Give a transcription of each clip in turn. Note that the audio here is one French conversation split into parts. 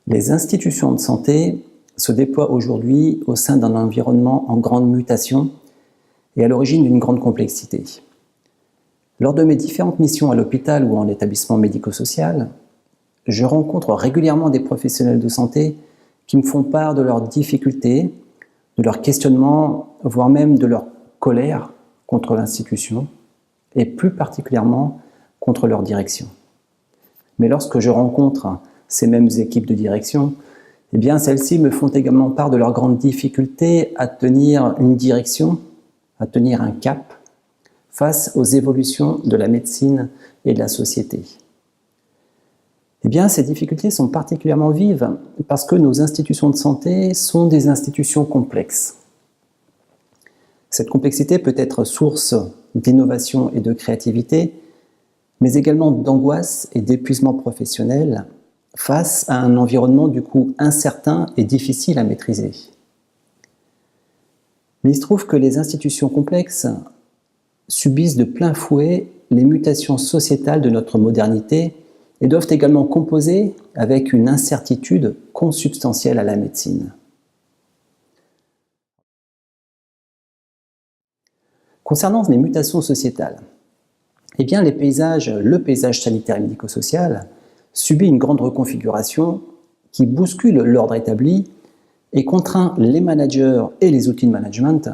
Les institutions de santé se déploient aujourd'hui au sein d'un environnement en grande mutation et à l'origine d'une grande complexité. Lors de mes différentes missions à l'hôpital ou en établissement médico-social, je rencontre régulièrement des professionnels de santé qui me font part de leurs difficultés, de leurs questionnements, voire même de leur colère contre l'institution, et plus particulièrement contre leur direction. Mais lorsque je rencontre ces mêmes équipes de direction, eh bien celles-ci me font également part de leurs grandes difficultés à tenir une direction, à tenir un cap, face aux évolutions de la médecine et de la société. Eh bien, ces difficultés sont particulièrement vives parce que nos institutions de santé sont des institutions complexes. Cette complexité peut être source d'innovation et de créativité, mais également d'angoisse et d'épuisement professionnel face à un environnement du coup incertain et difficile à maîtriser. Mais il se trouve que les institutions complexes subissent de plein fouet les mutations sociétales de notre modernité et doivent également composer avec une incertitude consubstantielle à la médecine. Concernant les mutations sociétales, eh bien le paysage sanitaire et médico-social subit une grande reconfiguration qui bouscule l'ordre établi et contraint les managers et les outils de management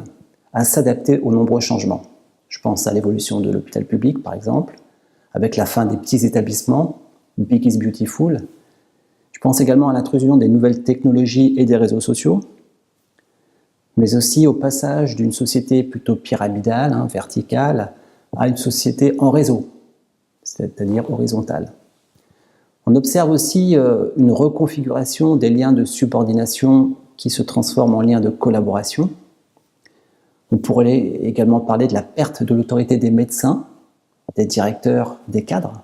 à s'adapter aux nombreux changements. Je pense à l'évolution de l'hôpital public, par exemple, avec la fin des petits établissements, Big is Beautiful. Je pense également à l'intrusion des nouvelles technologies et des réseaux sociaux, mais aussi au passage d'une société plutôt pyramidale, verticale, à une société en réseau, c'est-à-dire horizontale. On observe aussi une reconfiguration des liens de subordination qui se transforment en liens de collaboration. On pourrait également parler de la perte de l'autorité des médecins, des directeurs, des cadres,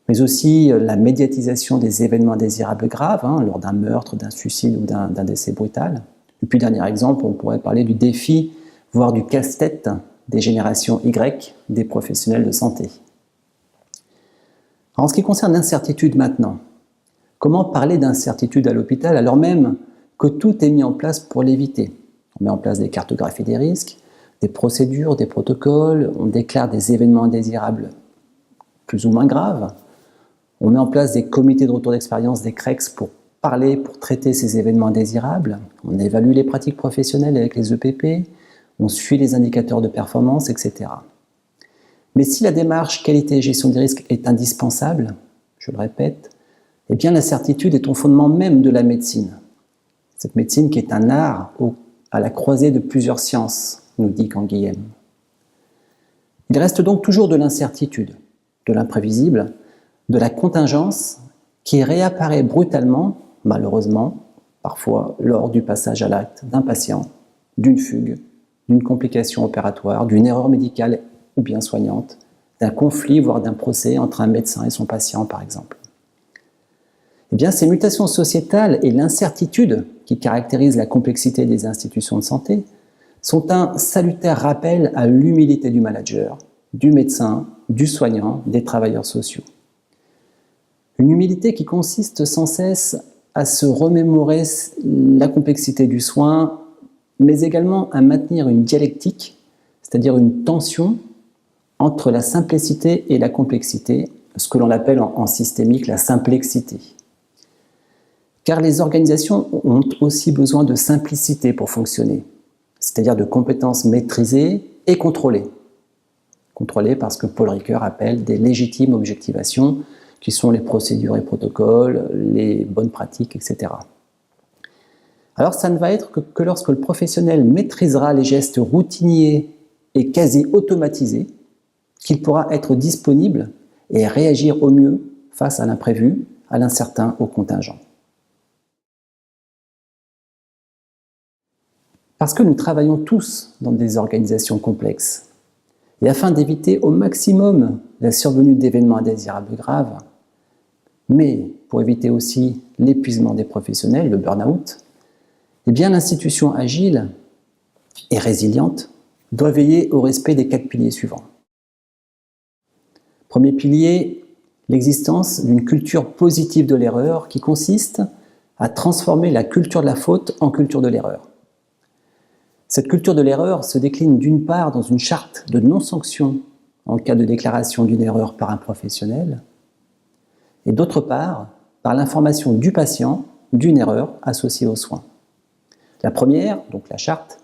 mais aussi la médiatisation des événements indésirables graves, lors d'un meurtre, d'un suicide ou d'un décès brutal. Et puis, dernier exemple, on pourrait parler du défi, voire du casse-tête des générations Y des professionnels de santé. En ce qui concerne l'incertitude maintenant, comment parler d'incertitude à l'hôpital alors même que tout est mis en place pour l'éviter? On met en place des cartographies des risques, des procédures, des protocoles, on déclare des événements indésirables plus ou moins graves, on met en place des comités de retour d'expérience, des CREX, pour traiter ces événements indésirables, on évalue les pratiques professionnelles avec les EPP, on suit les indicateurs de performance, etc. Mais si la démarche qualité et gestion des risques est indispensable, je le répète, eh bien la certitude est au fondement même de la médecine. Cette médecine qui est un art à la croisée de plusieurs sciences, nous dit Canguilhem. Il reste donc toujours de l'incertitude, de l'imprévisible, de la contingence qui réapparaît brutalement, malheureusement, parfois lors du passage à l'acte d'un patient, d'une fugue, d'une complication opératoire, d'une erreur médicale ou bien soignante, d'un conflit, voire d'un procès entre un médecin et son patient, par exemple. Eh bien, ces mutations sociétales et l'incertitude qui caractérisent la complexité des institutions de santé sont un salutaire rappel à l'humilité du manager, du médecin, du soignant, des travailleurs sociaux. Une humilité qui consiste sans cesse à se remémorer la complexité du soin, mais également à maintenir une dialectique, c'est-à-dire une tension entre la simplicité et la complexité, ce que l'on appelle en systémique la simplexité. Car les organisations ont aussi besoin de simplicité pour fonctionner, c'est-à-dire de compétences maîtrisées et contrôlées. Contrôlées par ce que Paul Ricoeur appelle des légitimes objectivations, qui sont les procédures et protocoles, les bonnes pratiques, etc. Alors ça ne va être que lorsque le professionnel maîtrisera les gestes routiniers et quasi automatisés, qu'il pourra être disponible et réagir au mieux face à l'imprévu, à l'incertain, au contingent. Parce que nous travaillons tous dans des organisations complexes, et afin d'éviter au maximum la survenue d'événements indésirables graves, mais pour éviter aussi l'épuisement des professionnels, le burn-out, eh bien l'institution agile et résiliente doit veiller au respect des 4 piliers suivants. Premier pilier, l'existence d'une culture positive de l'erreur qui consiste à transformer la culture de la faute en culture de l'erreur. Cette culture de l'erreur se décline d'une part dans une charte de non-sanction en cas de déclaration d'une erreur par un professionnel, et d'autre part par l'information du patient d'une erreur associée aux soins. La première, donc la charte,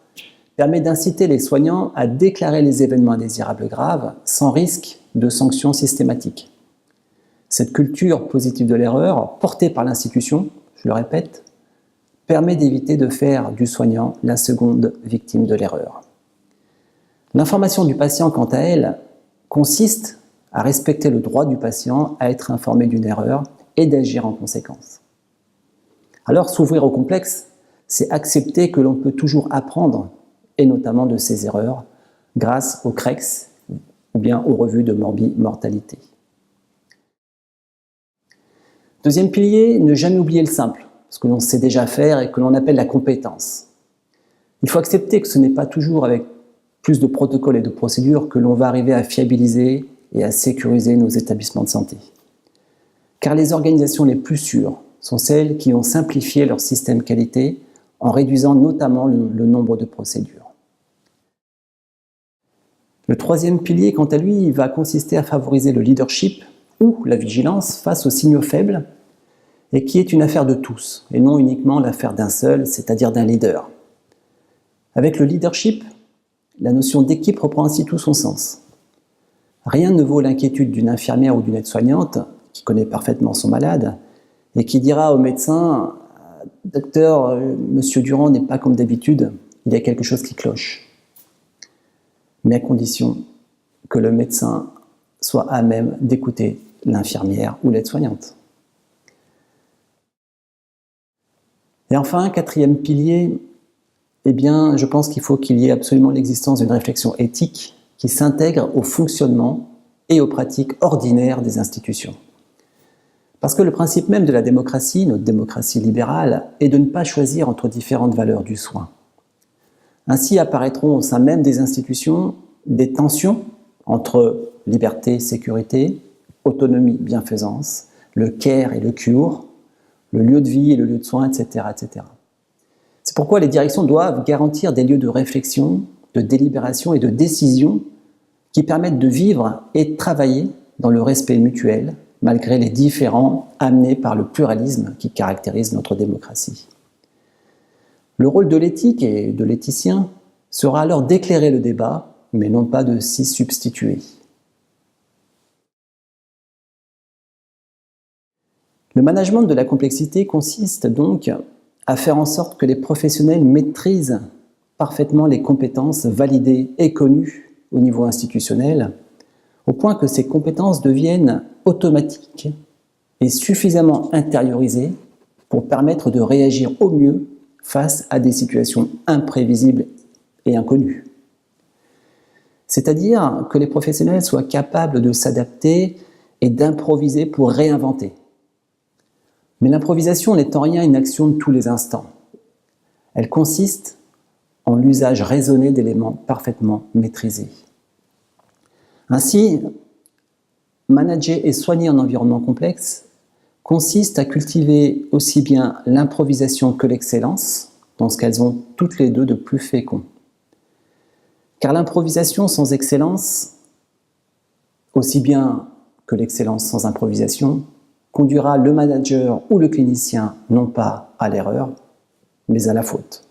permet d'inciter les soignants à déclarer les événements indésirables graves sans risque de sanctions systématiques. Cette culture positive de l'erreur, portée par l'institution, je le répète, permet d'éviter de faire du soignant la seconde victime de l'erreur. L'information du patient, quant à elle, consiste à respecter le droit du patient à être informé d'une erreur et d'agir en conséquence. Alors, s'ouvrir au complexe, c'est accepter que l'on peut toujours apprendre, et notamment de ses erreurs, grâce au CREX ou bien aux revues de mortalité. Deuxième pilier, ne jamais oublier le simple, ce que l'on sait déjà faire et que l'on appelle la compétence. Il faut accepter que ce n'est pas toujours avec plus de protocoles et de procédures que l'on va arriver à fiabiliser et à sécuriser nos établissements de santé. Car les organisations les plus sûres sont celles qui ont simplifié leur système qualité en réduisant notamment le nombre de procédures. Le troisième pilier, quant à lui, va consister à favoriser le leadership ou la vigilance face aux signaux faibles et qui est une affaire de tous et non uniquement l'affaire d'un seul, c'est-à-dire d'un leader. Avec le leadership, la notion d'équipe reprend ainsi tout son sens. Rien ne vaut l'inquiétude d'une infirmière ou d'une aide-soignante qui connaît parfaitement son malade et qui dira au médecin « Docteur, monsieur Durand n'est pas comme d'habitude, il y a quelque chose qui cloche ». Mais à condition que le médecin soit à même d'écouter l'infirmière ou l'aide-soignante. Et enfin, quatrième pilier, eh bien, je pense qu'il faut qu'il y ait absolument l'existence d'une réflexion éthique qui s'intègre au fonctionnement et aux pratiques ordinaires des institutions. Parce que le principe même de la démocratie, notre démocratie libérale, est de ne pas choisir entre différentes valeurs du soin. Ainsi apparaîtront au sein même des institutions des tensions entre liberté, sécurité, autonomie, bienfaisance, le care et le cure, le lieu de vie et le lieu de soins, etc., etc. C'est pourquoi les directions doivent garantir des lieux de réflexion, de délibération et de décision qui permettent de vivre et de travailler dans le respect mutuel, malgré les différends amenés par le pluralisme qui caractérise notre démocratie. Le rôle de l'éthique et de l'éthicien sera alors d'éclairer le débat, mais non pas de s'y substituer. Le management de la complexité consiste donc à faire en sorte que les professionnels maîtrisent parfaitement les compétences validées et connues au niveau institutionnel, au point que ces compétences deviennent automatiques et suffisamment intériorisées pour permettre de réagir au mieux face à des situations imprévisibles et inconnues. C'est-à-dire que les professionnels soient capables de s'adapter et d'improviser pour réinventer. Mais l'improvisation n'est en rien une action de tous les instants. Elle consiste en l'usage raisonné d'éléments parfaitement maîtrisés. Ainsi, manager et soigner un environnement complexe consiste à cultiver aussi bien l'improvisation que l'excellence, dans ce qu'elles ont toutes les deux de plus fécond. Car l'improvisation sans excellence, aussi bien que l'excellence sans improvisation, conduira le manager ou le clinicien non pas à l'erreur, mais à la faute.